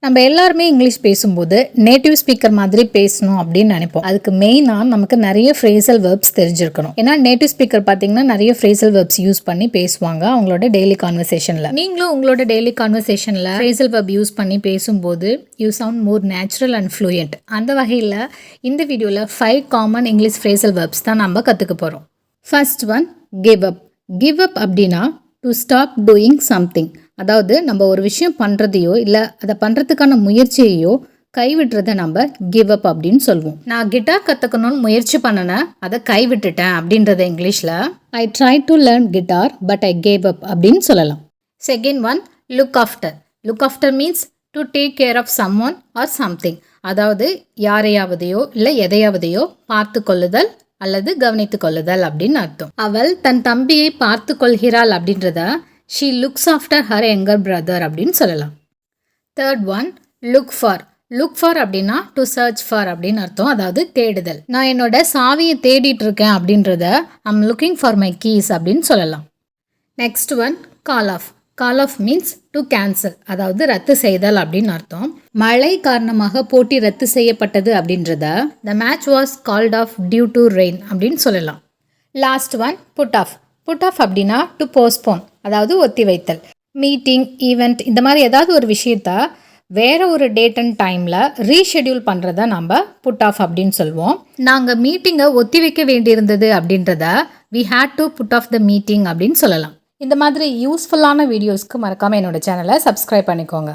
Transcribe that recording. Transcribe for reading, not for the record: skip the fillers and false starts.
நம்ம எல்லாருமே இங்கிலீஷ் பேசும்போது நேட்டிவ் ஸ்பீக்கர் மாதிரி பேசணும் அப்படின்னு நினைப்போம். அதுக்கு மெயினாக நமக்கு நிறைய ஃப்ரேசல் வெர்ப்ஸ் தெரிஞ்சிருக்கணும். ஏன்னா நேட்டிவ் ஸ்பீக்கர் பார்த்தீங்கன்னா நிறைய ஃப்ரேசல் வெர்ப்ஸ் யூஸ் பண்ணி பேசுவாங்க அவங்களோட டெய்லி கான்வர்சேஷனில். நீங்களும் உங்களோட டெய்லி கான்வர்சேஷனில் ஃப்ரேசல் வெர்ப் யூஸ் பண்ணி பேசும்போது you sound more natural and fluent. அந்த வகையில் இந்த வீடியோவில் 5 காமன் இங்கிலீஷ் ஃப்ரேசல் வெர்ப்ஸ் தான் நம்ம கற்றுக்க போகிறோம். First one, give up. Give up அப்படின்னா டு ஸ்டாப் டூயிங் சம்திங். அதாவது நம்ம ஒரு விஷயம் பண்ணுறதையோ இல்லை அதை பண்ணுறதுக்கான முயற்சியையோ கைவிட்டுறதை நம்ம கிவ் அப் அப்படின்னு சொல்லுவோம். நான் கிட்டார் கற்றுக்கணும்னு முயற்சி பண்ணினேன், அதை கைவிட்டுட்டேன் அப்படின்றத இங்கிலீஷில் I try to learn guitar but I gave up அப்படின்னு சொல்லலாம். Second one, look after. Look after means to take care of someone or something. அதாவது யாரையாவதையோ இல்லை எதையாவதையோ பார்த்து கொள்ளுதல் அல்லது கவனித்து கொள்ளுதல் அப்படின்னு அர்த்தம். அவள் தன் தம்பியை பார்த்து கொள்கிறாள் அப்படின்றத she looks after her younger brother அப்படின்னு சொல்லலாம். Third one, look for. Look for அப்படின்னா டு சர்ச் ஃபார் அப்படின்னு அர்த்தம், அதாவது தேடுதல். நான் என்னோட சாவியை தேடிட்டு இருக்கேன் அப்படின்றத I'm looking for my keys அப்படின்னு சொல்லலாம். Next one, call off. Call off means to cancel, அதாவது ரத்து செய்தல் அப்படின்னு அர்த்தம். மழை காரணமாக போட்டி ரத்து செய்யப்பட்டது அப்படின்றத the match was called off due to rain அப்படின்னு சொல்லலாம். Last one, put off. Put off அப்படின்னா டு போஸ்ட்போன், அதாவது ஒத்தி வைத்தல். மீட்டிங், ஈவெண்ட் இந்த மாதிரி ஏதாவது ஒரு விஷயத்த வேற ஒரு டேட் அண்ட் டைமில் ரீஷெடியூல் பண்ணுறத நம்ம புட் ஆஃப் அப்படின்னு சொல்லுவோம். நாங்கள் மீட்டிங்கை ஒத்தி வைக்க வேண்டியிருந்தது அப்படின்றத we had to put off the meeting அப்படின்னு சொல்லலாம். இந்த மாதிரி யூஸ்ஃபுல்லான வீடியோஸ்க்கு மறக்காமல் என்னோட சேனலை சப்ஸ்கிரைப் பண்ணிக்கோங்க.